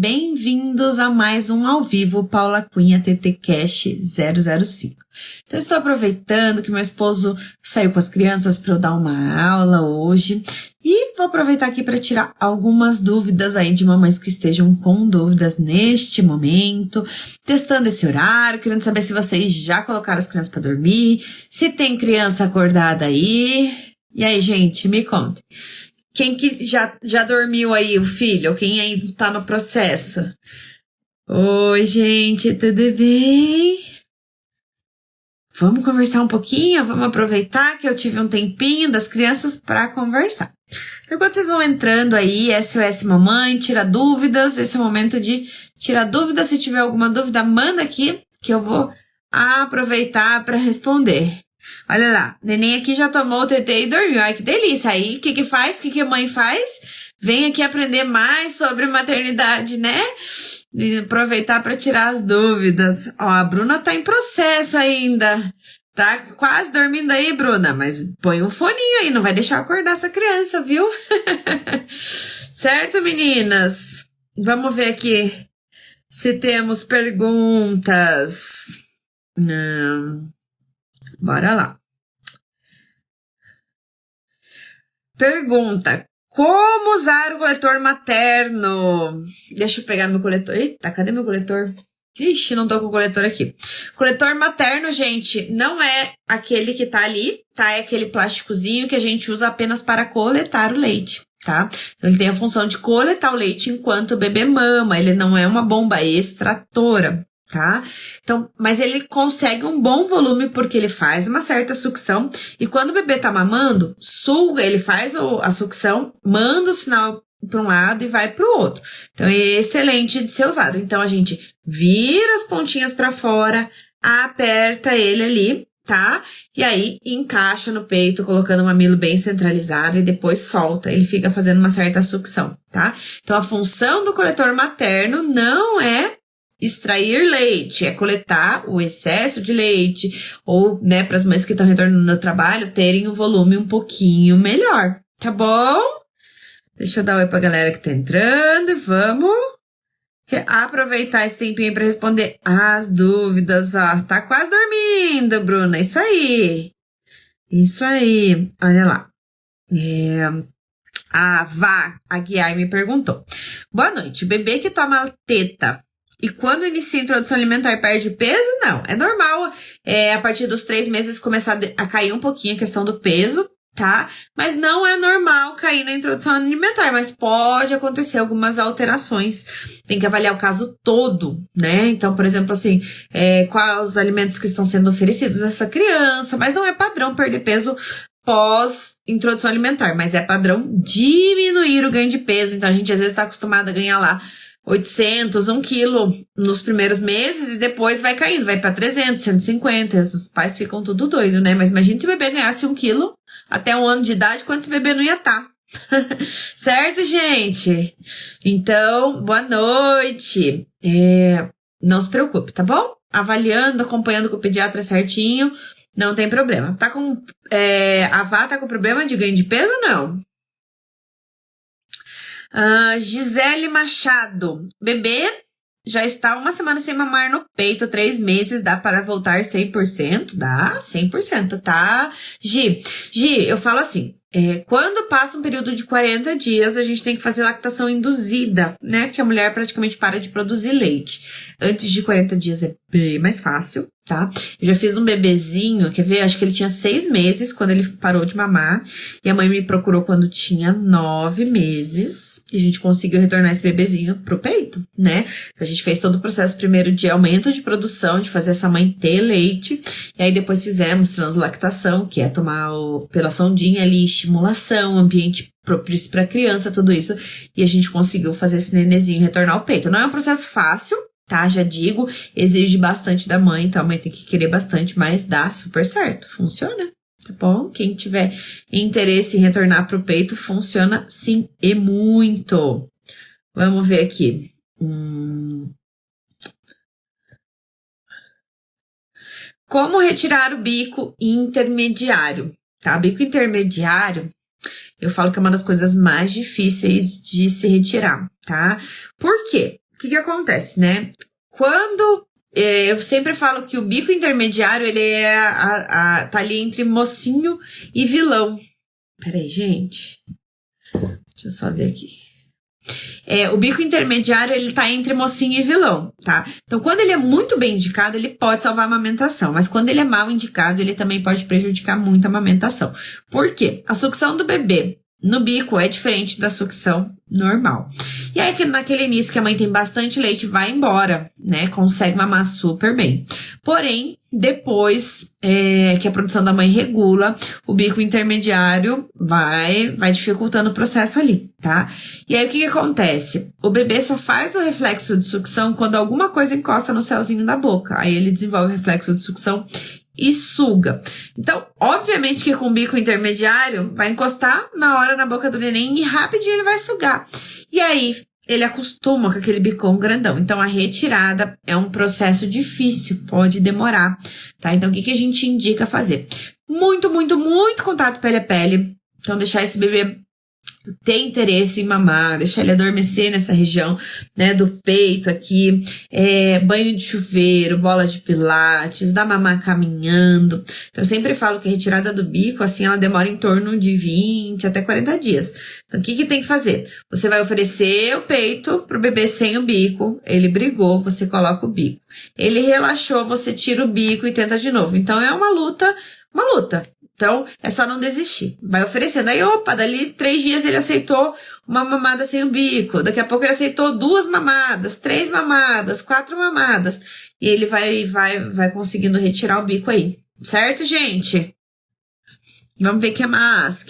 Bem-vindos a mais um ao vivo Paula Cunha TT Cash 005. Então, estou aproveitando que meu esposo saiu com as crianças para eu dar uma aula hoje e vou aproveitar aqui para tirar algumas dúvidas aí de mamães que estejam com dúvidas neste momento, testando esse horário, querendo saber se vocês já colocaram as crianças para dormir, se tem criança acordada aí. E aí, gente, me contem. Quem que já dormiu aí, o filho? Ou quem aí tá no processo? Oi, gente, tudo bem? Vamos conversar um pouquinho? Vamos aproveitar que eu tive um tempinho das crianças para conversar. Enquanto vocês vão entrando aí, SOS Mamãe, tira dúvidas. Esse é o momento de tirar dúvidas. Se tiver alguma dúvida, manda aqui que eu vou aproveitar para responder. Olha lá, neném aqui já tomou o TT e dormiu. Ai, que delícia. Aí, o que faz? O que a mãe faz? Vem aqui aprender mais sobre maternidade, né? E aproveitar para tirar as dúvidas. Ó, a Bruna tá em processo ainda. Tá quase dormindo aí, Bruna. Mas põe um foninho aí, não vai deixar acordar essa criança, viu? Certo, meninas? Vamos ver aqui se temos perguntas. Não. Bora lá. Pergunta: como usar o coletor materno? Deixa eu pegar meu coletor. Eita, cadê meu coletor? Ixi, não tô com o coletor aqui. Coletor materno, gente, não é aquele que tá ali, tá? É aquele plásticozinho que a gente usa apenas para coletar o leite, tá? Então, ele tem a função de coletar o leite enquanto o bebê mama. Ele não é uma bomba extratora, tá? Então, mas ele consegue um bom volume porque ele faz uma certa sucção e quando o bebê tá mamando, suga, ele faz a sucção, manda o sinal para um lado e vai para o outro. Então, é excelente de ser usado. Então, a gente vira as pontinhas para fora, aperta ele ali, tá? E aí, encaixa no peito, colocando o mamilo bem centralizado e depois solta. Ele fica fazendo uma certa sucção, tá? Então, a função do coletor materno não é extrair leite, é coletar o excesso de leite ou, né, para as mães que estão retornando ao trabalho terem um volume um pouquinho melhor, tá bom? Deixa eu dar um oi pra galera que tá entrando e vamos aproveitar esse tempinho para responder as dúvidas. Ó, tá quase dormindo, Bruna, isso aí, olha lá. A Vá Aguiar me perguntou: boa noite, o bebê que toma teta e quando inicia a introdução alimentar perde peso? Não, é normal, a partir dos 3 meses começar a cair um pouquinho a questão do peso, tá? Mas não é normal cair na introdução alimentar, mas pode acontecer algumas alterações. Tem que avaliar o caso todo, né? Então, por exemplo, assim, quais os alimentos que estão sendo oferecidos a essa criança, mas não é padrão perder peso pós-introdução alimentar, mas é padrão diminuir o ganho de peso. Então, a gente às vezes está acostumado a ganhar lá 800, 1 quilo nos primeiros meses e depois vai caindo, vai para 300, 150, os pais ficam tudo doido, né? Mas imagina se o bebê ganhasse 1 quilo até 1 ano de idade, quanto esse bebê não ia estar. Certo, gente? Então, boa noite. Não se preocupe, tá bom? Avaliando, acompanhando com o pediatra certinho, não tem problema. Tá com, a Vá tá com problema de ganho de peso ou não? Gisele Machado: bebê já está 1 semana sem mamar no peito, 3 meses, dá para voltar 100%? Dá, 100%, tá? Gi, eu falo assim, quando passa um período de 40 dias, a gente tem que fazer lactação induzida, né? Porque a mulher praticamente para de produzir leite. Antes de 40 dias é bem mais fácil, tá? Eu já fiz um bebezinho, quer ver? Acho que ele tinha 6 meses quando ele parou de mamar. E a mãe me procurou quando tinha 9 meses. E a gente conseguiu retornar esse bebezinho pro peito, né? A gente fez todo o processo primeiro de aumento de produção, de fazer essa mãe ter leite. E aí depois fizemos translactação, que é tomar pela sondinha ali, estimulação, ambiente propício para criança, tudo isso. E a gente conseguiu fazer esse nenezinho retornar ao peito. Não é um processo fácil, tá? Já digo, exige bastante da mãe, então a mãe tem que querer bastante, mas dá super certo, funciona, tá bom? Quem tiver interesse em retornar pro peito, funciona sim e muito. Vamos ver aqui. Como retirar o bico intermediário, tá? Bico intermediário, eu falo que é uma das coisas mais difíceis de se retirar, tá? Por quê? que acontece, né? Quando eu sempre falo que o bico intermediário, ele tá ali entre mocinho e vilão. Peraí, gente. Deixa eu só ver aqui. O bico intermediário, ele tá entre mocinho e vilão, tá? Então, quando ele é muito bem indicado, ele pode salvar a amamentação. Mas quando ele é mal indicado, ele também pode prejudicar muito a amamentação. Por quê? A sucção do bebê no bico é diferente da sucção normal. E aí, naquele início que a mãe tem bastante leite, vai embora, né? Consegue mamar super bem. Porém, depois que a produção da mãe regula, o bico intermediário vai dificultando o processo ali, tá? E aí, o que acontece? O bebê só faz o reflexo de sucção quando alguma coisa encosta no céuzinho da boca. Aí ele desenvolve o reflexo de sucção e suga. Então, obviamente que com o bico intermediário, vai encostar na hora na boca do neném e rapidinho ele vai sugar. E aí, ele acostuma com aquele bicão grandão. Então, a retirada é um processo difícil, pode demorar, tá? Então, o que a gente indica fazer? Muito, muito, muito contato pele a pele. Então, deixar esse bebê ter interesse em mamar, deixar ele adormecer nessa região, né, do peito aqui, banho de chuveiro, bola de pilates, dá mamar caminhando. Então, eu sempre falo que a retirada do bico, assim, ela demora em torno de 20 até 40 dias. Então, o que tem que fazer? Você vai oferecer o peito pro bebê sem o bico, ele brigou, você coloca o bico. Ele relaxou, você tira o bico e tenta de novo. Então, é uma luta. Então, é só não desistir. Vai oferecendo. Aí, dali 3 dias ele aceitou uma mamada sem o bico. Daqui a pouco ele aceitou 2 mamadas, 3 mamadas, 4 mamadas. E ele vai conseguindo retirar o bico aí. Certo, gente? Vamos ver o que mais.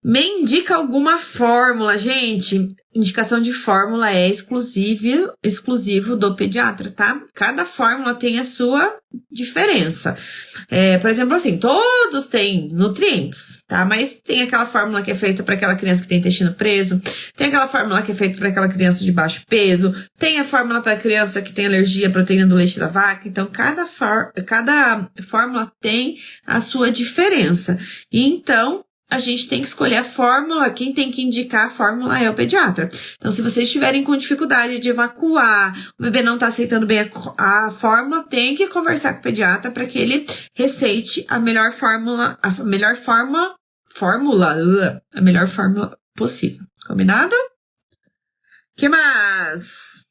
Me indica alguma fórmula, gente. Indicação de fórmula é exclusivo do pediatra, tá? Cada fórmula tem a sua diferença. Por exemplo, assim, todos têm nutrientes, tá? Mas tem aquela fórmula que é feita para aquela criança que tem intestino preso, tem aquela fórmula que é feita para aquela criança de baixo peso, tem a fórmula para a criança que tem alergia à proteína do leite da vaca. Então, cada fórmula tem a sua diferença. Então, a gente tem que escolher a fórmula, quem tem que indicar a fórmula é o pediatra. Então, se vocês estiverem com dificuldade de evacuar, o bebê não está aceitando bem a fórmula, tem que conversar com o pediatra para que ele receite a melhor fórmula possível. Combinado? Que mais?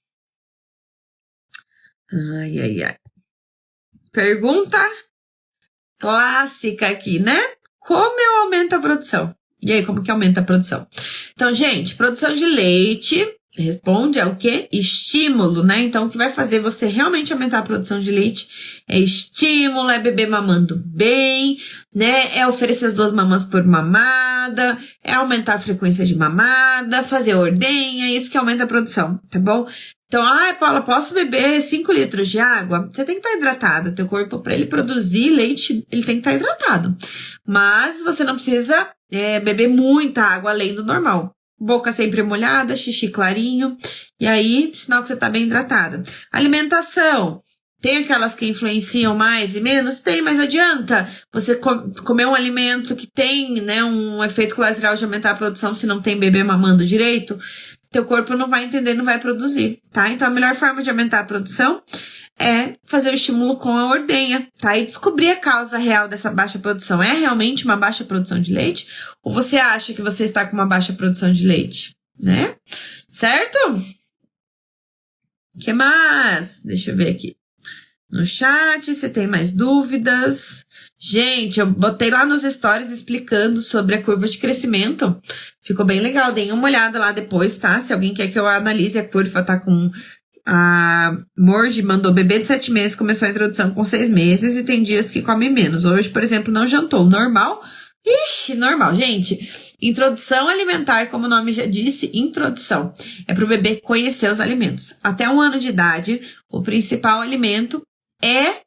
Ai. Pergunta clássica aqui, né? Como eu aumento a produção? E aí, como que aumenta a produção? Então, gente, produção de leite responde ao quê? Estímulo, né? Então, o que vai fazer você realmente aumentar a produção de leite é estímulo, é beber mamando bem, né? É oferecer as 2 mamas por mamada, é aumentar a frequência de mamada, fazer ordenha, isso que aumenta a produção, tá bom? Então, Paula, posso beber 5 litros de água? Você tem que estar hidratado. Teu corpo, para ele produzir leite, ele tem que estar hidratado. Mas você não precisa beber muita água além do normal. Boca sempre molhada, xixi clarinho. E aí, sinal que você está bem hidratada. Alimentação. Tem aquelas que influenciam mais e menos? Tem, mas adianta você comer um alimento que tem, né, um efeito colateral de aumentar a produção se não tem bebê mamando direito. Teu corpo não vai entender, não vai produzir, tá? Então, a melhor forma de aumentar a produção é fazer o estímulo com a ordenha, tá? E descobrir a causa real dessa baixa produção. É realmente uma baixa produção de leite? Ou você acha que você está com uma baixa produção de leite, né? Certo? O que mais? Deixa eu ver aqui. No chat, se tem mais dúvidas. Gente, eu botei lá nos stories explicando sobre a curva de crescimento. Ficou bem legal, deem uma olhada lá depois, tá? Se alguém quer que eu analise a curva, tá com... A Morge mandou bebê de 7 meses, começou a introdução com 6 meses e tem dias que come menos. Hoje, por exemplo, não jantou. Normal? Ixi, normal, gente. Introdução alimentar, como o nome já disse, introdução. É para o bebê conhecer os alimentos. Até 1 ano de idade, o principal alimento é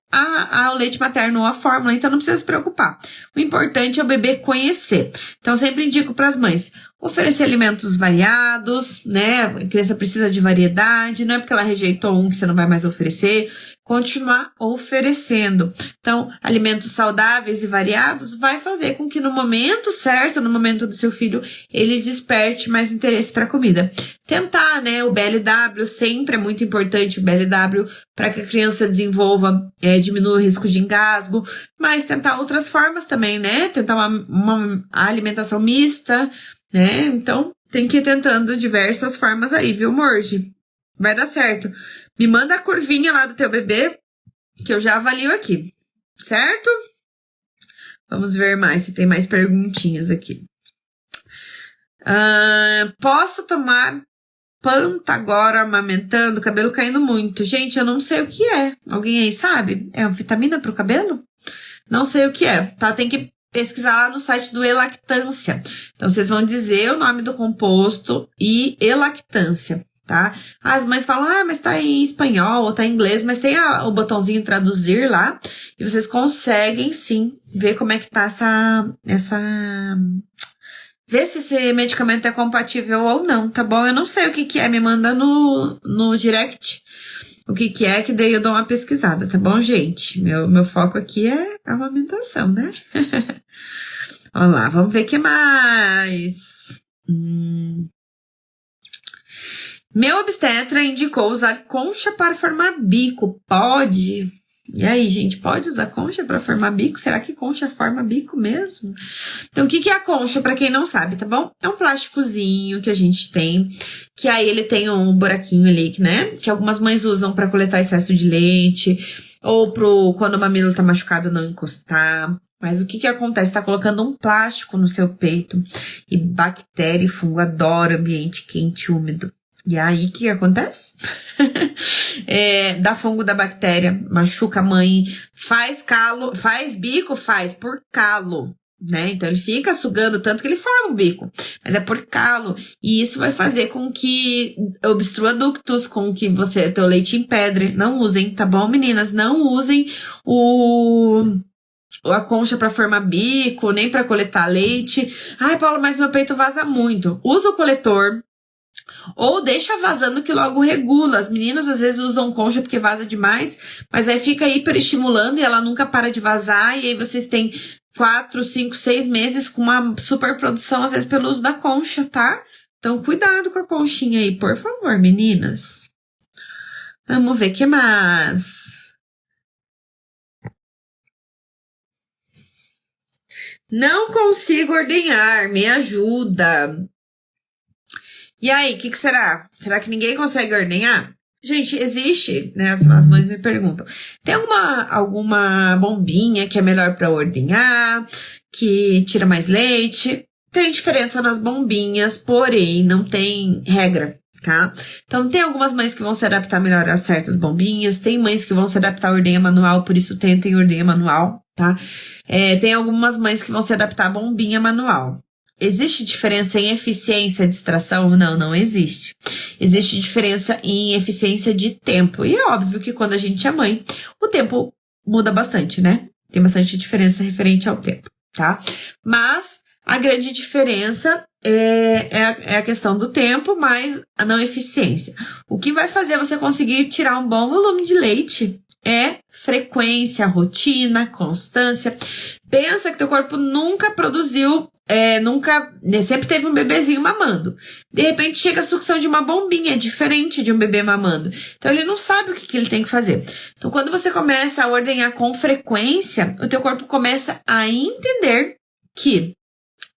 o leite materno ou a fórmula, então não precisa se preocupar. O importante é o bebê conhecer. Então, sempre indico para as mães oferecer alimentos variados, né? A criança precisa de variedade, não é porque ela rejeitou um que você não vai mais oferecer, continuar oferecendo. Então, alimentos saudáveis e variados vai fazer com que no momento certo, no momento do seu filho, ele desperte mais interesse para a comida. Tentar, né? O BLW sempre é muito importante, o BLW, para que a criança desenvolva, diminua o risco de engasgo, mas tentar outras formas também, né? Tentar uma alimentação mista, né? Então, tem que ir tentando diversas formas aí, viu, Morge? Vai dar certo. Me manda a curvinha lá do teu bebê, que eu já avalio aqui, certo? Vamos ver mais, se tem mais perguntinhas aqui. Posso tomar Panta agora amamentando, cabelo caindo muito? Gente, eu não sei o que é. Alguém aí sabe? É uma vitamina pro cabelo? Não sei o que é, tá? Tem que pesquisar lá no site do Elactância. Então, vocês vão dizer o nome do composto e Elactância, tá? As mães falam, mas tá em espanhol ou tá em inglês, mas tem o botãozinho traduzir lá e vocês conseguem, sim, ver como é que tá essa... Ver se esse medicamento é compatível ou não, tá bom? Eu não sei o que é, me manda no direct o que é, que daí eu dou uma pesquisada, tá bom, gente? Meu foco aqui é a amamentação, né? Vamos lá, vamos ver o que mais. Meu obstetra indicou usar concha para formar bico. Pode? E aí, gente, pode usar concha para formar bico? Será que concha forma bico mesmo? Então, o que é a concha, para quem não sabe, tá bom? É um plásticozinho que a gente tem, que aí ele tem um buraquinho ali, né? Que algumas mães usam para coletar excesso de leite, ou quando o mamilo tá machucado não encostar. Mas o que acontece? Tá colocando um plástico no seu peito, e bactéria e fungo adoram ambiente quente e úmido. E aí, o que acontece? Dá fungo da bactéria, machuca a mãe, faz calo, faz bico, faz por calo, né? Então, ele fica sugando tanto que ele forma um bico, mas é por calo. E isso vai fazer com que obstrua ductos, com que teu leite empedre. Não usem, tá bom, meninas? Não usem a concha para formar bico, nem para coletar leite. Ai, Paula, mas meu peito vaza muito. Usa o coletor. Ou deixa vazando que logo regula. As meninas às vezes usam concha porque vaza demais, mas aí fica hiperestimulando e ela nunca para de vazar. E aí vocês têm 4, 5, 6 meses com uma superprodução, às vezes pelo uso da concha, tá? Então cuidado com a conchinha aí, por favor, meninas. Vamos ver o que mais. Não consigo ordenhar, me ajuda. E aí, o que será? Será que ninguém consegue ordenhar? Gente, existe, né? As mães me perguntam. Tem alguma bombinha que é melhor para ordenhar, que tira mais leite? Tem diferença nas bombinhas, porém não tem regra, tá? Então, tem algumas mães que vão se adaptar melhor a certas bombinhas, tem mães que vão se adaptar a ordenha manual, por isso tentem ordenha manual, tá? Tem algumas mães que vão se adaptar à bombinha manual. Existe diferença em eficiência de extração? Não, não existe. Existe diferença em eficiência de tempo. E é óbvio que quando a gente é mãe, o tempo muda bastante, né? Tem bastante diferença referente ao tempo, tá? Mas a grande diferença é a questão do tempo, mais a não eficiência. O que vai fazer você conseguir tirar um bom volume de leite é frequência, rotina, constância. Pensa que teu corpo nunca produziu, sempre teve um bebezinho mamando. De repente chega a sucção de uma bombinha, diferente de um bebê mamando. Então ele não sabe o que ele tem que fazer. Então quando você começa a ordenhar com frequência, o teu corpo começa a entender que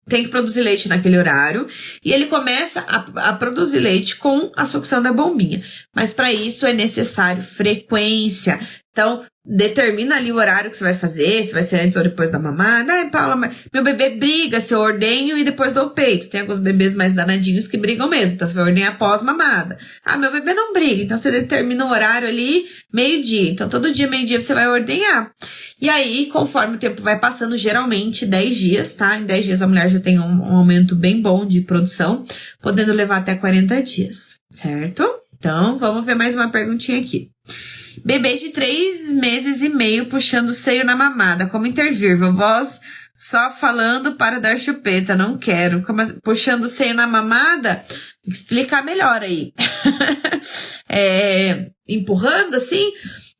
tem que produzir leite naquele horário, e ele começa a produzir leite com a sucção da bombinha. Mas para isso é necessário frequência. Então, determina ali o horário que você vai fazer, se vai ser antes ou depois da mamada. Ai, Paula, mas meu bebê briga se eu ordenho e depois dou o peito. Tem alguns bebês mais danadinhos que brigam mesmo, então você vai ordenhar após mamada. Ah, meu bebê não briga, então você determina o horário ali, meio-dia. Então, todo dia, meio-dia, você vai ordenhar. E aí, conforme o tempo vai passando, geralmente 10 dias, tá? Em 10 dias a mulher já tem um aumento bem bom de produção, podendo levar até 40 dias, certo? Então, vamos ver mais uma perguntinha aqui. Bebê de 3 meses e meio puxando o seio na mamada. Como intervir? Vovós só falando para dar chupeta. Não quero. Puxando o seio na mamada? Tem que explicar melhor aí. Empurrando assim?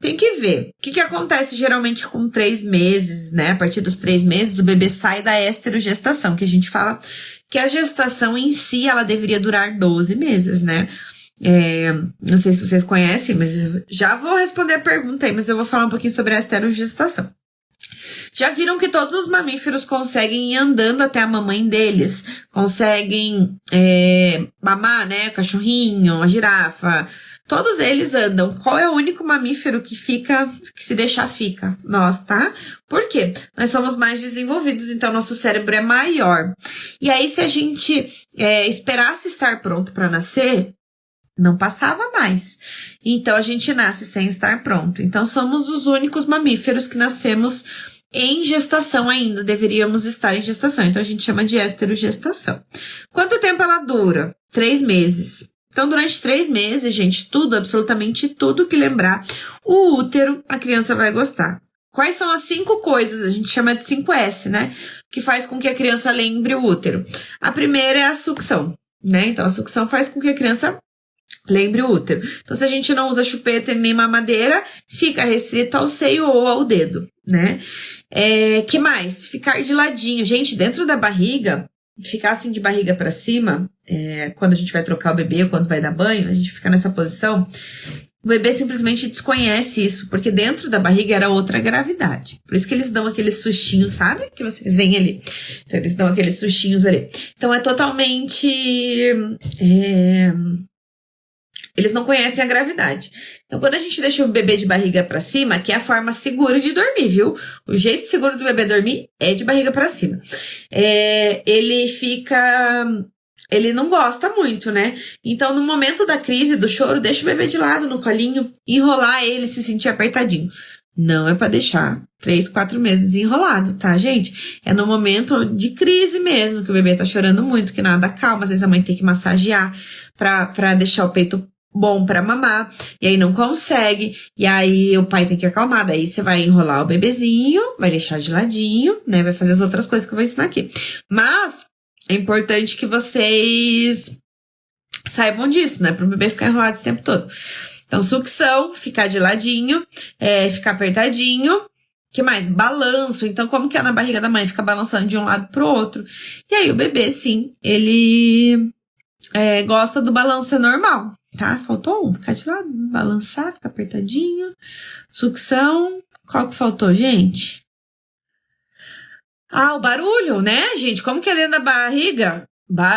Tem que ver. O que acontece geralmente com 3 meses, né? A partir dos 3 meses, o bebê sai da esterogestação, que a gente fala que a gestação em si, ela deveria durar 12 meses, né? Não sei se vocês conhecem, mas já vou responder a pergunta aí, mas eu vou falar um pouquinho sobre a esterogestação. Já viram que todos os mamíferos conseguem ir andando até a mamãe deles? Conseguem mamar, né? O cachorrinho, a girafa. Todos eles andam. Qual é o único mamífero que se deixar fica? Nós, tá? Por quê? Nós somos mais desenvolvidos, então nosso cérebro é maior. E aí, se a gente esperasse estar pronto para nascer, não passava mais. Então, a gente nasce sem estar pronto. Então, somos os únicos mamíferos que nascemos em gestação ainda. Deveríamos estar em gestação. Então, a gente chama de esterogestação. Quanto tempo ela dura? 3 meses. Então, durante 3 meses, gente, absolutamente tudo que lembrar o útero, a criança vai gostar. Quais são as 5 coisas? A gente chama de 5S, né? Que faz com que a criança lembre o útero. A primeira é a sucção, né? Então, a sucção faz com que a criança lembre o útero. Então, se a gente não usa chupeta nem mamadeira, fica restrito ao seio ou ao dedo, né? Que mais? Ficar de ladinho. Gente, dentro da barriga, ficar assim de barriga para cima, quando a gente vai trocar o bebê ou quando vai dar banho, a gente fica nessa posição. O bebê simplesmente desconhece isso, porque dentro da barriga era outra gravidade. Por isso que eles dão aqueles sustinhos, sabe? Que vocês veem ali. Então, eles dão aqueles sustinhos ali. Então, é totalmente... Eles não conhecem a gravidade. Então, quando a gente deixa o bebê de barriga para cima, que é a forma segura de dormir, viu? O jeito seguro do bebê dormir é de barriga para cima. Ele não gosta muito, né? Então, no momento da crise, do choro, deixa o bebê de lado no colinho, enrolar ele, se sentir apertadinho. Não é para deixar 3, 4 meses enrolado, tá, gente? É no momento de crise mesmo, que o bebê tá chorando muito, que nada calma, às vezes a mãe tem que massagear pra deixar o peito bom pra mamar, e aí não consegue, e aí o pai tem que acalmar, daí você vai enrolar o bebezinho, vai deixar de ladinho, né, vai fazer as outras coisas que eu vou ensinar aqui. Mas é importante que vocês saibam disso, né, pro bebê ficar enrolado esse tempo todo. Então, sucção, ficar de ladinho, ficar apertadinho. Que mais? Balanço. Então, como que é na barriga da mãe? Fica balançando de um lado pro outro. E aí, o bebê, sim, ele gosta do balanço, é normal, tá? Faltou um. Ficar de lado, balançar, ficar apertadinho. Sucção. Qual que faltou, gente? O barulho, né, gente? Como que é dentro da barriga?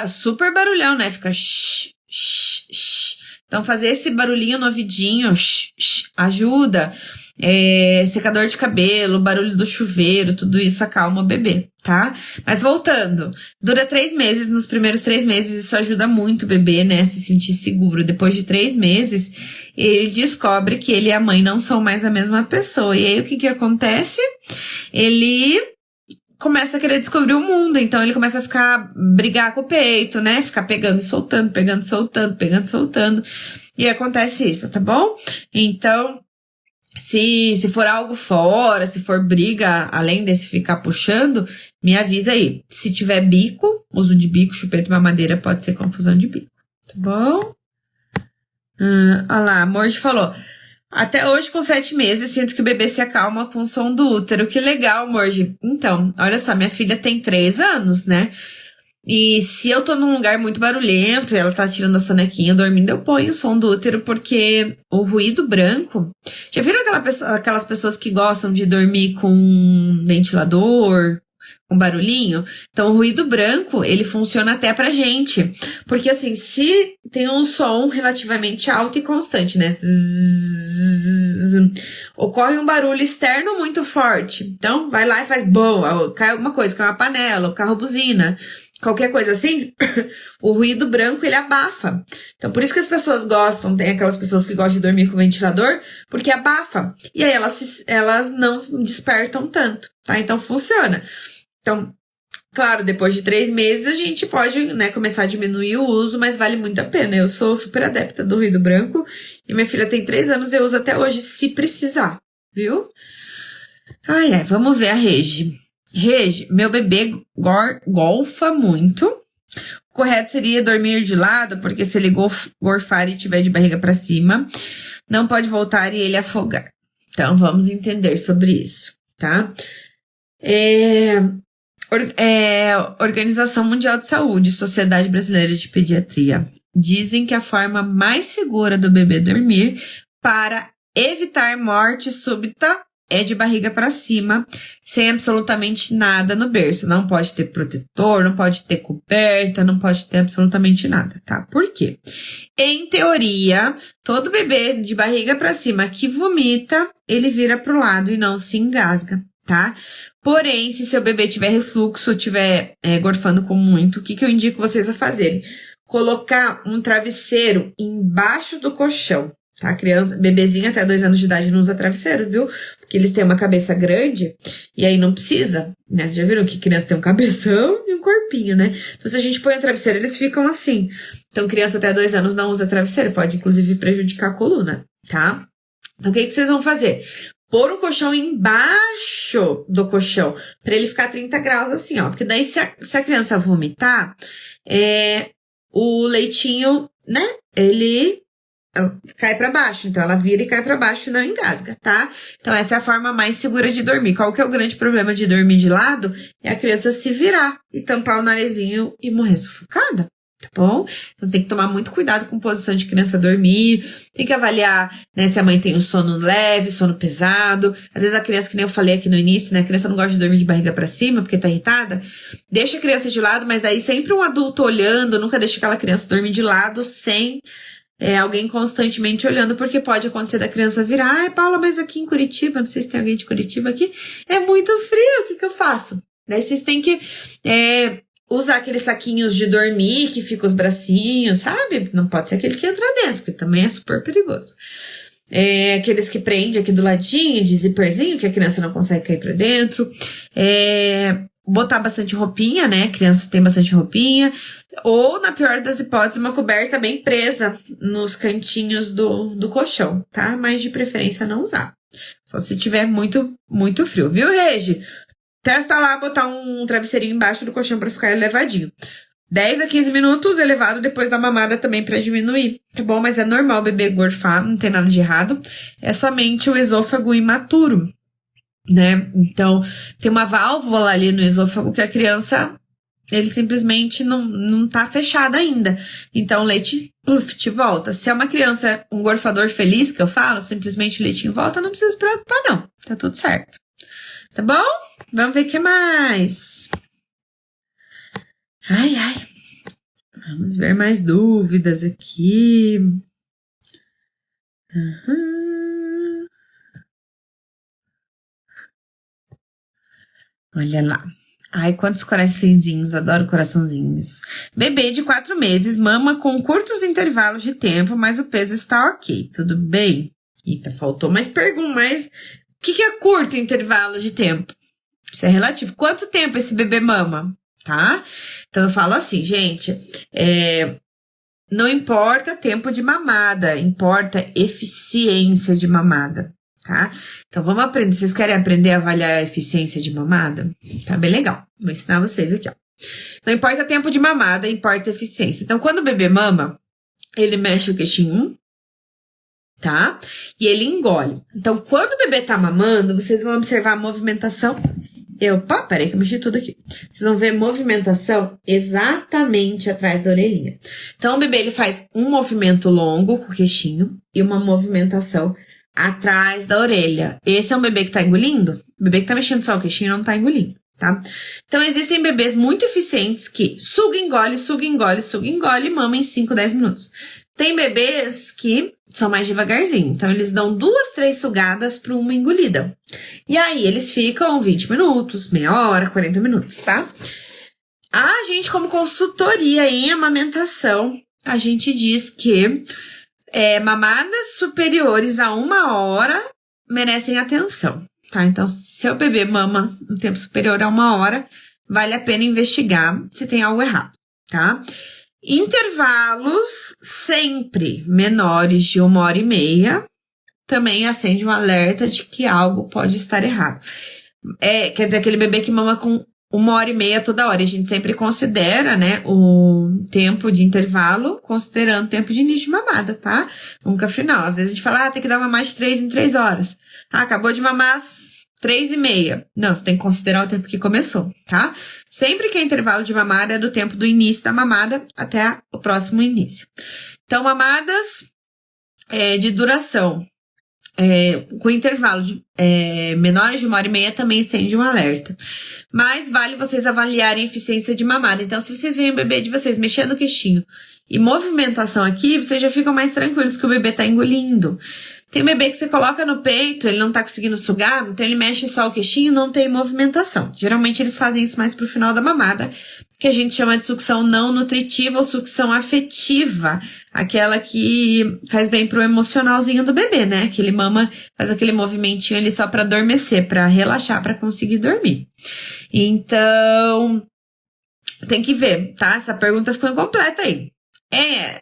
Super barulhão, né? Fica shh, shh, shh. Então, fazer esse barulhinho no ouvidinho ajuda. Secador de cabelo, barulho do chuveiro, tudo isso acalma o bebê, tá? Mas voltando, dura 3 meses. Nos primeiros 3 meses, isso ajuda muito o bebê, né? Se sentir seguro. Depois de 3 meses, ele descobre que ele e a mãe não são mais a mesma pessoa. E aí, o que acontece? Ele começa a querer descobrir o mundo, então ele começa a brigar com o peito, né? Ficar pegando e soltando, pegando e soltando, pegando e soltando. E acontece isso, tá bom? Então, se for algo fora, se for briga, além desse ficar puxando, me avisa aí. Se tiver bico, uso de bico, chupeta e mamadeira pode ser confusão de bico, tá bom? Olha lá, a Morge falou... Até hoje, com 7 meses, sinto que o bebê se acalma com o som do útero. Que legal, Morge. Então, olha só, minha filha tem 3 anos, né? E se eu tô num lugar muito barulhento e ela tá tirando a sonequinha, dormindo, eu ponho o som do útero, porque o ruído branco... Já viram aquelas pessoas que gostam de dormir com ventilador, com barulhinho? Então, o ruído branco, ele funciona até pra gente. Porque, assim, se tem um som relativamente alto e constante, né? Ocorre um barulho externo muito forte. Então, vai lá e faz boa, cai alguma coisa, cai uma panela, o carro buzina, qualquer coisa assim, o ruído branco, ele abafa. Então, por isso que as pessoas gostam, tem aquelas pessoas que gostam de dormir com ventilador, porque abafa. E aí, elas não despertam tanto, tá? Então, funciona. Então, Claro, depois de 3 meses a gente pode, né, começar a diminuir o uso, mas vale muito a pena. Eu sou super adepta do ruído branco e minha filha tem 3 anos e eu uso até hoje, se precisar, viu? Ai, ai, vamos ver a Regi. Regi, meu bebê golfa muito. O correto seria dormir de lado, porque se ele gorfar e tiver de barriga para cima, não pode voltar e ele afogar. Então, vamos entender sobre isso, tá? Organização Mundial de Saúde, Sociedade Brasileira de Pediatria, dizem que a forma mais segura do bebê dormir para evitar morte súbita é de barriga para cima, sem absolutamente nada no berço. Não pode ter protetor, não pode ter coberta, não pode ter absolutamente nada, tá? Por quê? Em teoria, todo bebê de barriga para cima que vomita, ele vira pro lado e não se engasga, tá? Porém, se seu bebê tiver refluxo, tiver gorfando com muito, o que eu indico vocês a fazerem? Colocar um travesseiro embaixo do colchão, tá? Criança, bebezinho até 2 anos de idade não usa travesseiro, viu? Porque eles têm uma cabeça grande e aí não precisa, né? Vocês já viram que criança tem um cabeção e um corpinho, né? Então, se a gente põe o travesseiro, eles ficam assim. Então, criança até 2 anos não usa travesseiro, pode inclusive prejudicar a coluna, tá? Então, o que vocês vão fazer? Pôr o colchão embaixo do colchão, para ele ficar 30 graus assim, ó. Porque daí, se a criança vomitar, o leitinho, né, ele cai para baixo. Então, ela vira e cai para baixo e não engasga, tá? Então, essa é a forma mais segura de dormir. Qual que é o grande problema de dormir de lado? É a criança se virar e tampar o narizinho e morrer sufocada. Tá bom? Então tem que tomar muito cuidado com posição de criança dormir, tem que avaliar, né, se a mãe tem um sono leve, sono pesado. Às vezes a criança, que nem eu falei aqui no início, né, a criança não gosta de dormir de barriga pra cima porque tá irritada, deixa a criança de lado, mas daí sempre um adulto olhando, nunca deixa aquela criança dormir de lado sem alguém constantemente olhando, porque pode acontecer da criança virar, ai Paula, mas aqui em Curitiba, não sei se tem alguém de Curitiba aqui, é muito frio, o que eu faço? Daí vocês têm que usar aqueles saquinhos de dormir, que fica os bracinhos, sabe? Não pode ser aquele que entra dentro, porque também é super perigoso. Aqueles que prende aqui do ladinho, de zíperzinho, que a criança não consegue cair pra dentro. Botar bastante roupinha, né? A criança tem bastante roupinha. Ou, na pior das hipóteses, uma coberta bem presa nos cantinhos do colchão, tá? Mas de preferência não usar. Só se tiver muito, muito frio, viu, Regi? Testa lá botar um travesseirinho embaixo do colchão pra ficar elevadinho. 10 a 15 minutos elevado depois da mamada também pra diminuir, tá bom? Mas é normal o bebê gorfar, não tem nada de errado. É somente o esôfago imaturo, né? Então, tem uma válvula ali no esôfago que a criança, ele simplesmente não tá fechada ainda. Então, o leite, te volta. Se é uma criança, um gorfador feliz, que eu falo, simplesmente o leitinho volta, não precisa se preocupar, não. Tá tudo certo. Tá bom? Vamos ver o que mais. Ai, ai. Vamos ver mais dúvidas aqui. Olha lá. Ai, quantos coraçõezinhos. Adoro coraçãozinhos. Bebê de 4 meses, mama com curtos intervalos de tempo, mas o peso está ok. Tudo bem? Eita, faltou mais perguntas, mas... O que é curto intervalo de tempo? Isso é relativo. Quanto tempo esse bebê mama? Tá? Então eu falo assim, gente, não importa tempo de mamada, importa eficiência de mamada, tá? Então vamos aprender. Vocês querem aprender a avaliar a eficiência de mamada? Tá bem legal. Vou ensinar vocês aqui, ó. Não importa tempo de mamada, importa eficiência. Então quando o bebê mama, ele mexe o queixinho, tá? E ele engole. Então, quando o bebê tá mamando, vocês vão observar a movimentação. Opa, peraí que eu mexi tudo aqui. Vocês vão ver movimentação exatamente atrás da orelhinha. Então, o bebê, ele faz um movimento longo com o queixinho e uma movimentação atrás da orelha. Esse é um bebê que tá engolindo? O bebê que tá mexendo só o queixinho não tá engolindo, tá? Então, existem bebês muito eficientes que suga, engole, suga, engole, suga, engole e mama em 5, 10 minutos. Tem bebês que são mais devagarzinho, então eles dão 2, 3 sugadas para uma engolida. E aí eles ficam 20 minutos, meia hora, 40 minutos, tá? A gente, como consultoria em amamentação, a gente diz que mamadas superiores a 1 hora merecem atenção, tá? Então, se o bebê mama um tempo superior a 1 hora, vale a pena investigar se tem algo errado, tá? Intervalos sempre menores de 1h30 também acende um alerta de que algo pode estar errado. Quer dizer, aquele bebê que mama com 1h30 toda hora. A gente sempre considera, né, o tempo de intervalo, considerando o tempo de início de mamada, tá? Nunca final. Às vezes a gente fala, tem que dar mamar de 3 em 3 horas. Acabou de mamar às 3h30. Não, você tem que considerar o tempo que começou, tá? Sempre que é intervalo de mamada é do tempo do início da mamada até o próximo início. Então, mamadas de duração com intervalo de menores de 1h30 também acende um alerta. Mas vale vocês avaliarem a eficiência de mamada. Então, se vocês veem o bebê de vocês mexendo o queixinho e movimentação aqui, vocês já ficam mais tranquilos que o bebê tá engolindo. Tem bebê que você coloca no peito, ele não tá conseguindo sugar, então ele mexe só o queixinho e não tem movimentação. Geralmente eles fazem isso mais pro final da mamada, que a gente chama de sucção não nutritiva ou sucção afetiva. Aquela que faz bem pro emocionalzinho do bebê, né? Que ele mama, faz aquele movimentinho ali só pra adormecer, pra relaxar, pra conseguir dormir. Então, tem que ver, tá? Essa pergunta ficou incompleta aí.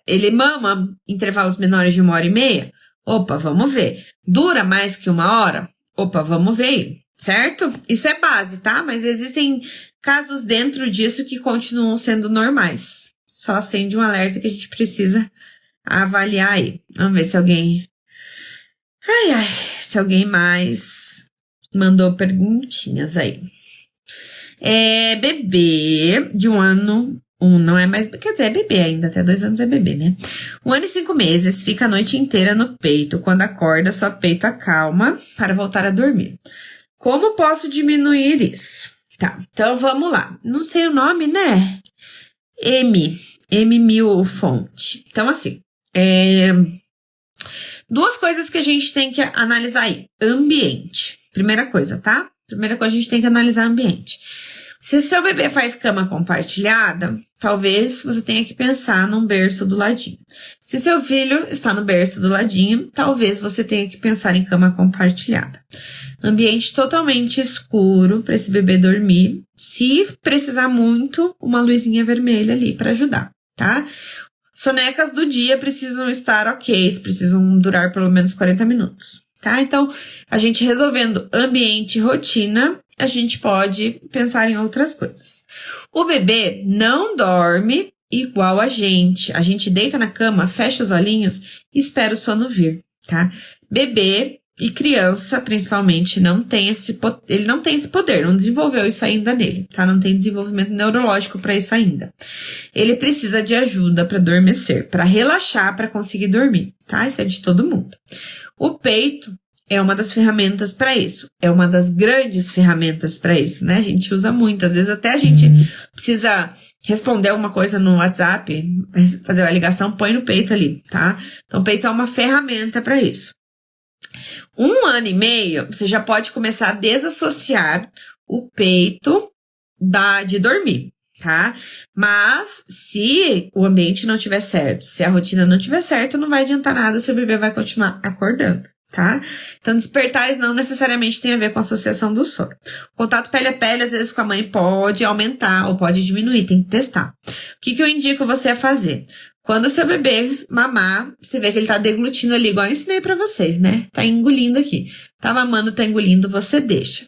Ele mama intervalos menores de 1h30? Opa, vamos ver. Dura mais que 1 hora? Opa, vamos ver, certo? Isso é base, tá? Mas existem casos dentro disso que continuam sendo normais. Só acende um alerta que a gente precisa avaliar aí. Vamos ver se alguém... se alguém mais mandou perguntinhas aí. Bebê de 1 ano... não é mais, quer dizer, é bebê ainda, até 2 anos é bebê, né? 1 ano e 5 meses, fica a noite inteira no peito. Quando acorda, só peito acalma para voltar a dormir. Como posso diminuir isso? Tá, então vamos lá. Não sei o nome, né? M1000 fonte. Então, assim, 2 coisas que a gente tem que analisar aí. Ambiente. Primeira coisa, tá? Primeira coisa, a gente tem que analisar ambiente. Se seu bebê faz cama compartilhada, talvez você tenha que pensar num berço do ladinho. Se seu filho está no berço do ladinho, talvez você tenha que pensar em cama compartilhada. Ambiente totalmente escuro para esse bebê dormir. Se precisar muito, uma luzinha vermelha ali para ajudar, tá? Sonecas do dia precisam estar ok, precisam durar pelo menos 40 minutos, tá? Então, a gente resolvendo ambiente e rotina, a gente pode pensar em outras coisas. O bebê não dorme igual a gente. A gente deita na cama, fecha os olhinhos e espera o sono vir, tá? Bebê e criança, principalmente, ele não tem esse poder, não desenvolveu isso ainda nele, tá? Não tem desenvolvimento neurológico para isso ainda. Ele precisa de ajuda para adormecer, para relaxar, para conseguir dormir, tá? Isso é de todo mundo. O peito é uma das ferramentas para isso. É uma das grandes ferramentas para isso, né? A gente usa muito. Às vezes até a gente precisa responder alguma coisa no WhatsApp, fazer uma ligação, põe no peito ali, tá? Então, o peito é uma ferramenta para isso. 1 ano e meio, você já pode começar a desassociar o peito de dormir, tá? Mas, se o ambiente não estiver certo, se a rotina não estiver certa, não vai adiantar nada, seu bebê vai continuar acordando, tá? Então, despertares não necessariamente tem a ver com a associação do sono. O contato pele a pele, às vezes, com a mãe pode aumentar ou pode diminuir, tem que testar. O que eu indico você a fazer? Quando o seu bebê mamar, você vê que ele tá deglutindo ali, igual eu ensinei pra vocês, né? Tá engolindo aqui. Tá mamando, tá engolindo, você deixa.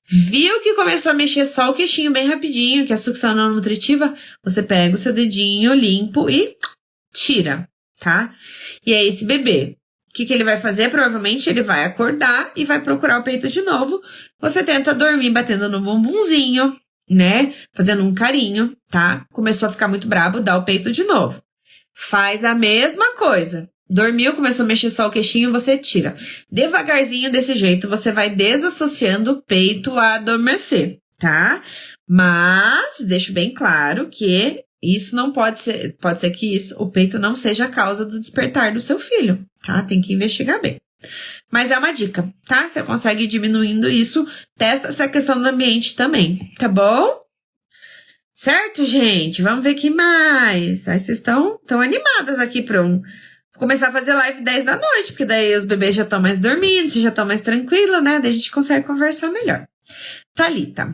Viu que começou a mexer só o queixinho bem rapidinho, que é a sucção não nutritiva? Você pega o seu dedinho limpo e tira, tá? E é esse bebê. O que ele vai fazer? Provavelmente ele vai acordar e vai procurar o peito de novo. Você tenta dormir batendo no bumbumzinho, né? Fazendo um carinho, tá? Começou a ficar muito brabo, dá o peito de novo. Faz a mesma coisa. Dormiu, começou a mexer só o queixinho, você tira. Devagarzinho, desse jeito, você vai desassociando o peito a adormecer, tá? Mas, deixo bem claro que isso não pode ser que o peito não seja a causa do despertar do seu filho, tá? Tem que investigar bem. Mas é uma dica, tá? Você consegue ir diminuindo isso, testa essa questão do ambiente também, tá bom? Certo, gente? Vamos ver que mais. Aí vocês estão animadas aqui para começar a fazer live 10 da noite, porque daí os bebês já estão mais dormindo, vocês já estão mais tranquilos, né? Daí a gente consegue conversar melhor. Thalita,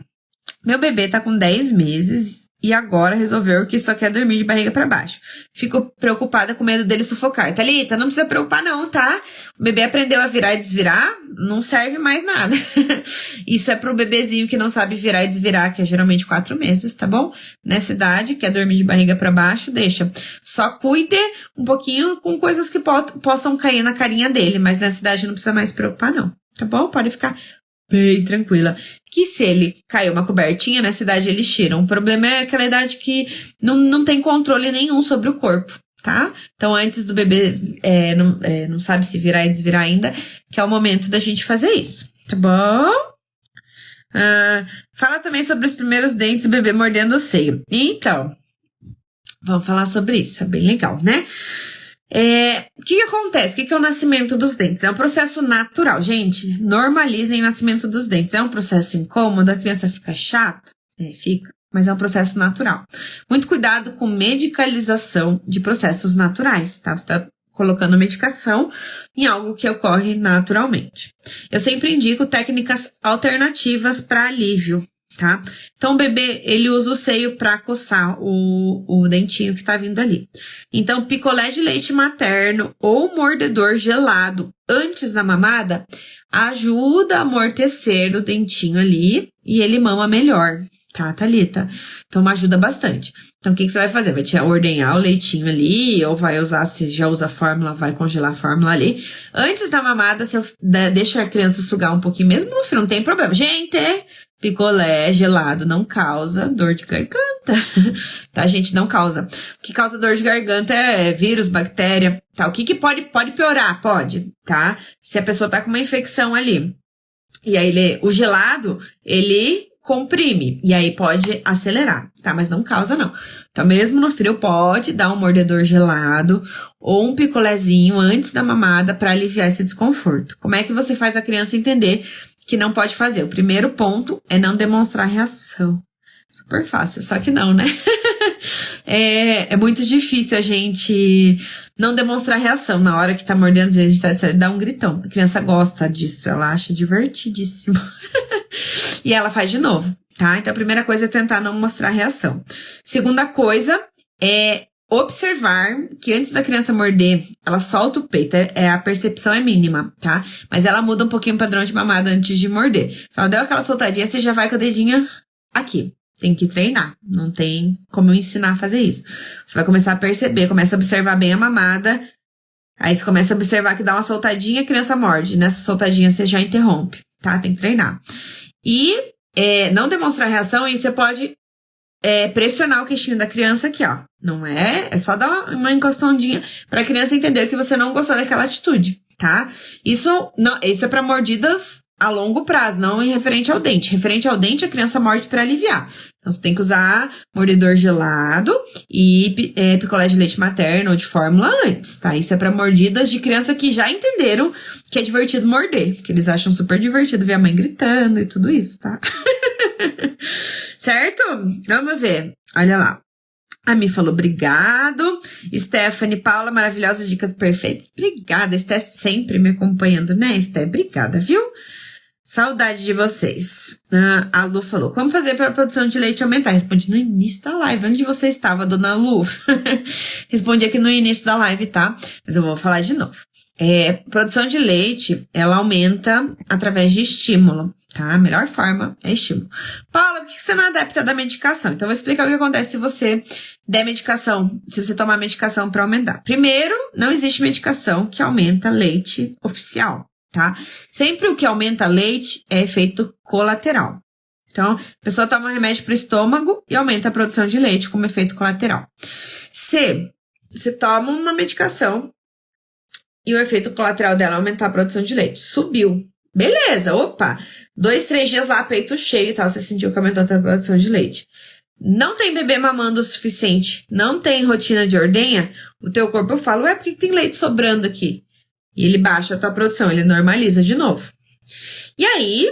Meu bebê tá com 10 meses e agora resolveu que só quer dormir de barriga pra baixo. Fico preocupada com medo dele sufocar. Thalita, não precisa preocupar não, tá? O bebê aprendeu a virar e desvirar, não serve mais nada. Isso é pro bebezinho que não sabe virar e desvirar, que é geralmente 4 meses, tá bom? Nessa idade, quer dormir de barriga pra baixo, deixa. Só cuide um pouquinho com coisas que possam cair na carinha dele, mas nessa idade não precisa mais se preocupar não, tá bom? Pode ficar bem tranquila. Que se ele caiu uma cobertinha, nessa idade eles tiram. O problema é aquela idade que não tem controle nenhum sobre o corpo, tá? Então, antes do bebê não sabe se virar e desvirar ainda, que é o momento da gente fazer isso, tá bom? Fala também sobre os primeiros dentes do bebê mordendo o seio. Então, vamos falar sobre isso, é bem legal, né? O que acontece? O que é o nascimento dos dentes? É um processo natural, gente. Normalizem o nascimento dos dentes. É um processo incômodo, a criança fica chata? Fica, mas é um processo natural. Muito cuidado com medicalização de processos naturais, tá? Você tá colocando medicação em algo que ocorre naturalmente. Eu sempre indico técnicas alternativas para alívio, tá? Então, o bebê, ele usa o seio para coçar o dentinho que tá vindo ali. Então, picolé de leite materno ou mordedor gelado antes da mamada ajuda a amortecer o dentinho ali e ele mama melhor, tá, Thalita? Então, ajuda bastante. Então, o que você vai fazer? Vai te ordenhar o leitinho ali, ou vai usar, se já usa a fórmula, vai congelar a fórmula ali. Antes da mamada, deixa a criança sugar um pouquinho, mesmo no frio, não tem problema. Gente, picolé gelado não causa dor de garganta, tá, gente? Não causa. O que causa dor de garganta é vírus, bactéria, tá? O que pode piorar? Pode, tá? Se a pessoa tá com uma infecção ali. E aí, o gelado, ele comprime, e aí pode acelerar, tá? Mas não causa, não. Então, mesmo no frio, pode dar um mordedor gelado ou um picolézinho antes da mamada para aliviar esse desconforto. Como é que você faz a criança entender que não pode fazer? O primeiro ponto é não demonstrar reação. Super fácil, só que não, né? É muito difícil a gente não demonstrar reação. Na hora que tá mordendo, às vezes a gente dá um gritão. A criança gosta disso, ela acha divertidíssimo. E ela faz de novo, tá? Então, a primeira coisa é tentar não mostrar reação. Segunda coisa é observar que antes da criança morder, ela solta o peito. A percepção é mínima, tá? Mas ela muda um pouquinho o padrão de mamada antes de morder. Se ela deu aquela soltadinha, você já vai com a dedinha aqui. Tem que treinar. Não tem como eu ensinar a fazer isso. Você vai começar a perceber, começa a observar bem a mamada. Aí você começa a observar que dá uma soltadinha, a criança morde. Nessa soltadinha você já interrompe, tá? Tem que treinar. E não demonstrar reação, e você pode pressionar o queixinho da criança aqui, ó. Não é só dar uma encostadinha pra criança entender que você não gostou daquela atitude, tá? Isso é pra mordidas a longo prazo, não em referente ao dente. Referente ao dente, a criança morde pra aliviar. Então, você tem que usar mordedor gelado e picolé de leite materno ou de fórmula antes, tá? Isso é pra mordidas de criança que já entenderam que é divertido morder. Que eles acham super divertido ver a mãe gritando e tudo isso, tá? Certo? Vamos ver. Olha lá. A Mi falou, obrigado. Stephanie, Paula, maravilhosas dicas perfeitas. Obrigada. Esté sempre me acompanhando, né, Esté? Obrigada, viu? Saudade de vocês. A Lu falou, como fazer para a produção de leite aumentar? Respondi no início da live. Onde você estava, dona Lu? Respondi aqui no início da live, tá? Mas eu vou falar de novo. Produção de leite, ela aumenta através de estímulo, tá? A melhor forma é estímulo. Paula, por que você não é adepta da medicação? Então, eu vou explicar o que acontece se você der medicação, se você tomar medicação para aumentar. Primeiro, não existe medicação que aumenta leite oficial, tá? Sempre o que aumenta leite é efeito colateral. Então, a pessoa toma um remédio para o estômago e aumenta a produção de leite como efeito colateral. Se você toma uma medicação e o efeito colateral dela é aumentar a produção de leite, subiu. Beleza, opa, 2, 3 dias lá, peito cheio e tal, você sentiu que aumentou a produção de leite. Não tem bebê mamando o suficiente, não tem rotina de ordenha, o teu corpo fala, por que tem leite sobrando aqui? E ele baixa a tua produção, ele normaliza de novo. E aí,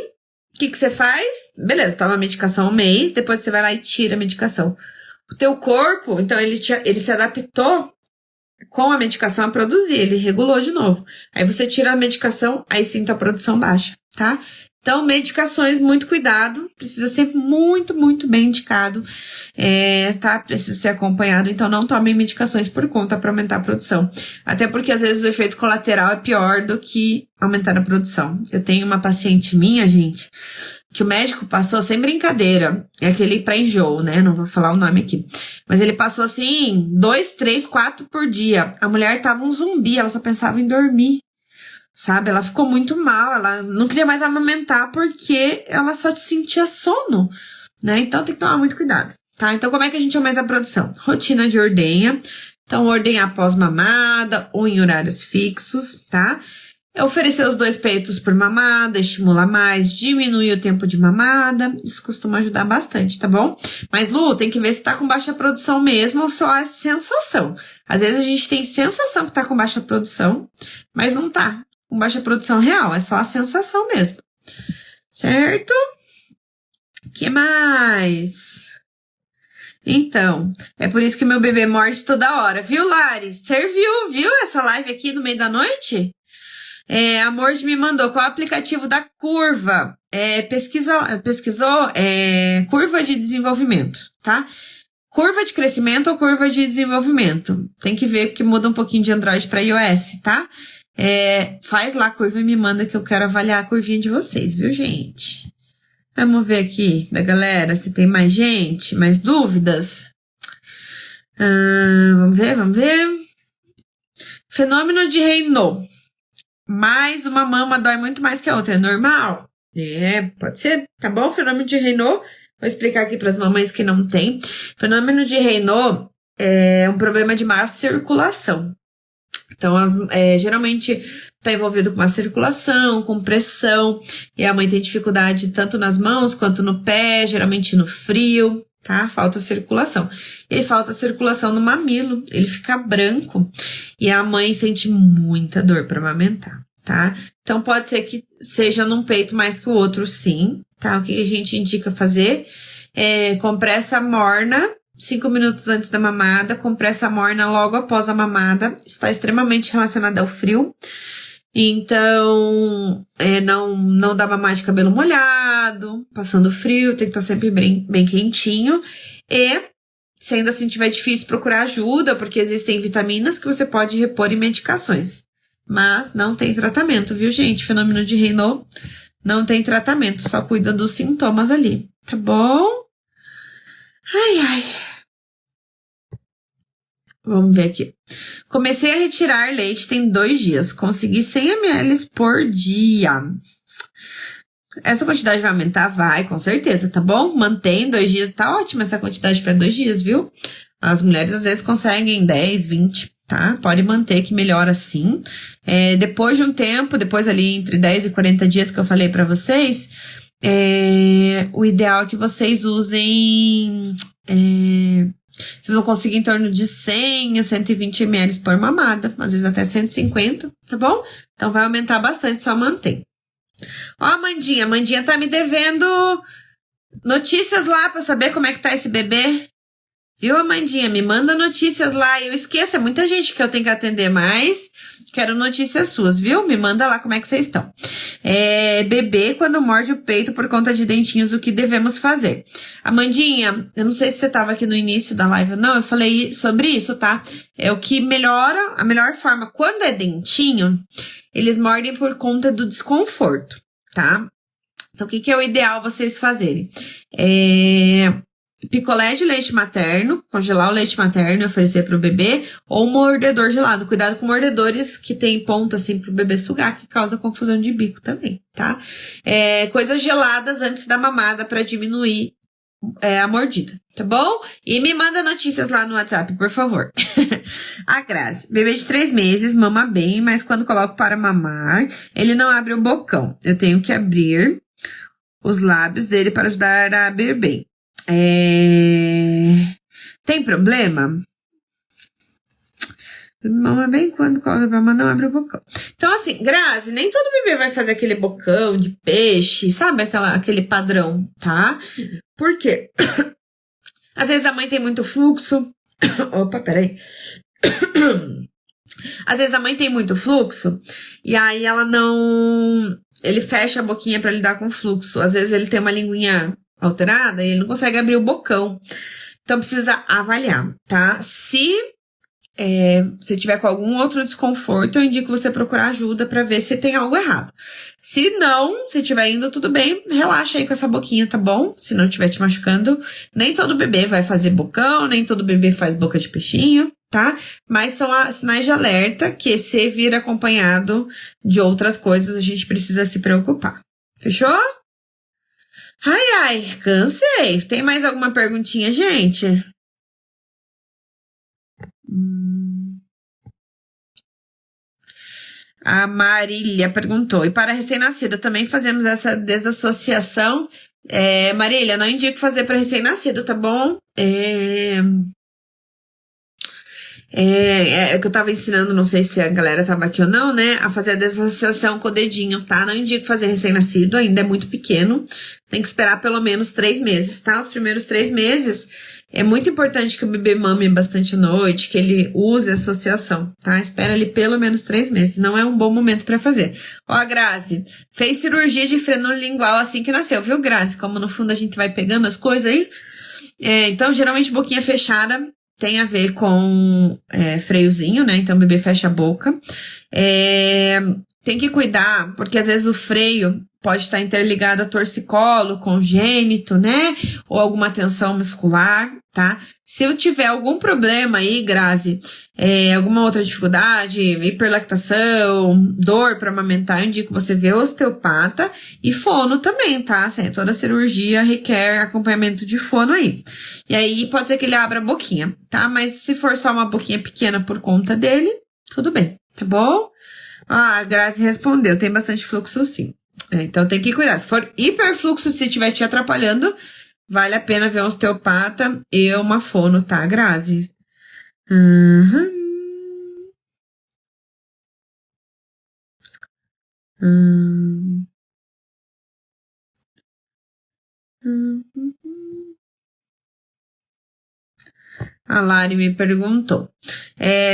o que você faz? Beleza, toma a medicação um mês, depois você vai lá e tira a medicação. O teu corpo, então, ele se adaptou com a medicação a produzir, ele regulou de novo. Aí você tira a medicação, aí sim tua produção baixa, tá? Então, medicações, muito cuidado, precisa ser muito, muito bem indicado, tá? Precisa ser acompanhado, então não tomem medicações por conta para aumentar a produção. Até porque, às vezes, o efeito colateral é pior do que aumentar a produção. Eu tenho uma paciente minha, gente, que o médico passou, sem brincadeira, é aquele pra enjoo, né? Não vou falar o nome aqui. Mas ele passou, assim, 2, 3, 4 por dia. A mulher tava um zumbi, ela só pensava em dormir. Sabe, ela ficou muito mal, ela não queria mais amamentar porque ela só sentia sono, né? Então tem que tomar muito cuidado, tá? Então como é que a gente aumenta a produção? Rotina de ordenha, então ordenha após mamada ou em horários fixos, tá? Oferecer os 2 peitos por mamada, estimula mais, diminui o tempo de mamada, isso costuma ajudar bastante, tá bom? Mas Lu, tem que ver se tá com baixa produção mesmo ou só é sensação. Às vezes a gente tem sensação que tá com baixa produção, mas não tá com baixa produção real, é só a sensação mesmo. Certo? Que mais? Então, é por isso que meu bebê morde toda hora, viu, Lari? Serviu, viu essa live aqui no meio da noite? A Mord me mandou qual é o aplicativo da Curva. Pesquisou curva de desenvolvimento, tá? Curva de crescimento ou curva de desenvolvimento? Tem que ver porque muda um pouquinho de Android para iOS, tá? Faz lá a curva e me manda que eu quero avaliar a curvinha de vocês, viu, gente? Vamos ver aqui da galera se tem mais gente, mais dúvidas. Vamos ver. Fenômeno de Raynaud. Mais uma mama dói muito mais que a outra, é normal? Pode ser, tá bom? Fenômeno de Raynaud, vou explicar aqui para as mamães que não tem. Fenômeno de Raynaud é um problema de má circulação. Então, geralmente está envolvido com uma circulação, com pressão, e a mãe tem dificuldade tanto nas mãos quanto no pé, geralmente no frio, tá? Falta circulação. E falta circulação no mamilo, ele fica branco, e a mãe sente muita dor para amamentar, tá? Então, pode ser que seja num peito mais que o outro, sim, tá? O que a gente indica fazer compressa morna, 5 minutos antes da mamada, compressa morna logo após a mamada, está extremamente relacionada ao frio. Então, não dá mamar de cabelo molhado, passando frio, tem que estar sempre bem quentinho. E, se ainda assim tiver difícil, procurar ajuda, porque existem vitaminas que você pode repor em medicações. Mas não tem tratamento, viu, gente? Fenômeno de Raynaud não tem tratamento, só cuida dos sintomas ali, tá bom? Ai. Vamos ver aqui. Comecei a retirar leite tem 2 dias. Consegui 100 ml por dia. Essa quantidade vai aumentar? Vai, com certeza, tá bom? Mantém 2 dias. Tá ótima essa quantidade para 2 dias, viu? As mulheres às vezes conseguem 10, 20, tá? Pode manter que melhora sim. Depois de um tempo, depois ali entre 10 e 40 dias que eu falei para vocês, o ideal é que vocês usem... Vocês vão conseguir em torno de 100 a 120 ml por mamada, às vezes até 150, tá bom? Então vai aumentar bastante, só mantém. Ó, Amandinha tá me devendo notícias lá pra saber como é que tá esse bebê. Viu, Amandinha? Me manda notícias lá. Eu esqueço, é muita gente que eu tenho que atender, mas quero notícias suas, viu? Me manda lá como é que vocês estão. Bebê quando morde o peito por conta de dentinhos, o que devemos fazer? Amandinha, eu não sei se você estava aqui no início da live ou não, eu falei sobre isso, tá? É o que melhora, a melhor forma, quando é dentinho, eles mordem por conta do desconforto, tá? Então, o que é o ideal vocês fazerem? Picolé de leite materno, congelar o leite materno e oferecer para o bebê, ou um mordedor gelado. Cuidado com mordedores que tem ponta assim para o bebê sugar, que causa confusão de bico também, tá? Coisas geladas antes da mamada para diminuir a mordida, tá bom? E me manda notícias lá no WhatsApp, por favor. A Grazi, bebê de 3 meses, mama bem, mas quando coloco para mamar, ele não abre o bocão. Eu tenho que abrir os lábios dele para ajudar a beber bem. Tem problema? Mama bem quando coloca pra mamar, não abre o bocão. Então, assim, Grazi, nem todo bebê vai fazer aquele bocão de peixe, sabe? Aquele padrão, tá? Por quê? Às vezes a mãe tem muito fluxo. Opa, peraí. Às vezes a mãe tem muito fluxo e aí ela não. Ele fecha a boquinha pra lidar com o fluxo. Às vezes ele tem uma linguinha alterada e ele não consegue abrir o bocão. Então precisa avaliar, tá? Se você tiver com algum outro desconforto, eu indico você procurar ajuda pra ver se tem algo errado. Se não, se tiver indo tudo bem, relaxa aí com essa boquinha, tá bom? Se não estiver te machucando, nem todo bebê vai fazer bocão, nem todo bebê faz boca de peixinho, tá? Mas são sinais de alerta que, se vir acompanhado de outras coisas, a gente precisa se preocupar. Fechou? Ai, cansei. Tem mais alguma perguntinha, gente? A Marília perguntou. E para recém-nascido, também fazemos essa desassociação? Marília, não indico fazer para recém-nascido, tá bom? Que eu tava ensinando, não sei se a galera tava aqui ou não, né? A fazer a desassociação com o dedinho, tá? Não indico fazer recém-nascido, ainda é muito pequeno. Tem que esperar pelo menos 3 meses, tá? Os primeiros 3 meses é muito importante que o bebê mame bastante à noite, que ele use a associação, tá? Espera ali pelo menos 3 meses. Não é um bom momento pra fazer. Ó, a Grazi, fez cirurgia de freno lingual assim que nasceu, viu, Grazi? Como no fundo a gente vai pegando as coisas aí. Então, geralmente, boquinha fechada tem a ver com freiozinho, né? Então o bebê fecha a boca. Tem que cuidar, porque às vezes o freio pode estar interligado a torcicolo congênito, né? Ou alguma tensão muscular, tá? Se eu tiver algum problema aí, Grazi, alguma outra dificuldade, hiperlactação, dor para amamentar, eu indico você ver osteopata e fono também, tá? Toda cirurgia requer acompanhamento de fono aí. E aí pode ser que ele abra a boquinha, tá? Mas se for só uma boquinha pequena por conta dele, tudo bem, tá bom? A Grazi respondeu, tem bastante fluxo sim. Então tem que cuidar. Se for hiperfluxo, se estiver te atrapalhando, vale a pena ver um osteopata e uma fono, tá, Grazi? A Lari me perguntou.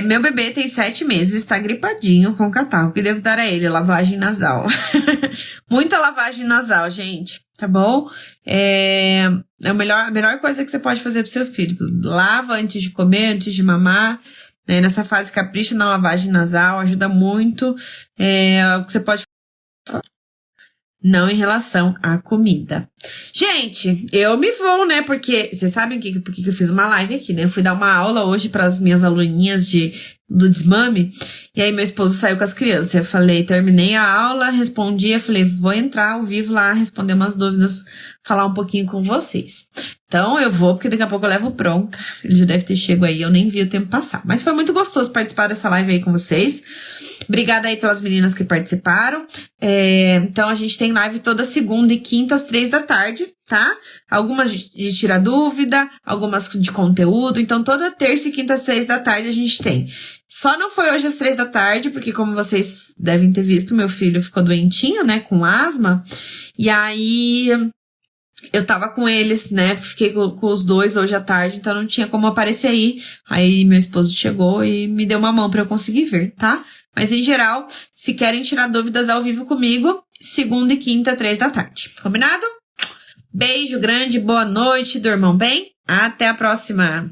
Meu bebê tem 7 meses, está gripadinho com catarro. O que devo dar a ele? Lavagem nasal. Muita lavagem nasal, gente. Tá bom? A melhor coisa que você pode fazer pro seu filho. Lava antes de comer, antes de mamar. Né? Nessa fase, capricha na lavagem nasal. Ajuda muito. O que você pode não em relação à comida. Gente, eu me vou, né? Porque vocês sabem por que eu fiz uma live aqui, né? Eu fui dar uma aula hoje para as minhas aluninhas do desmame. E aí meu esposo saiu com as crianças. Eu falei, terminei a aula, respondi. Eu falei, vou entrar ao vivo lá, responder umas dúvidas, falar um pouquinho com vocês. Então eu vou, porque daqui a pouco eu levo bronca. Ele já deve ter chego aí, eu nem vi o tempo passar. Mas foi muito gostoso participar dessa live aí com vocês. Obrigada aí pelas meninas que participaram. Então a gente tem live toda segunda e quinta às 3 da tarde, tá? Algumas de tirar dúvida, algumas de conteúdo. Então toda terça e quinta às 3 da tarde a gente tem. Só não foi hoje às 3 da tarde, porque como vocês devem ter visto, meu filho ficou doentinho, né, com asma. E aí eu tava com eles, né, fiquei com os dois hoje à tarde, então não tinha como aparecer aí. Aí meu esposo chegou e me deu uma mão pra eu conseguir ver, tá? Mas em geral, se querem tirar dúvidas ao vivo comigo, segunda e quinta, 3 da tarde. Combinado? Beijo grande, boa noite, durmam bem. Até a próxima!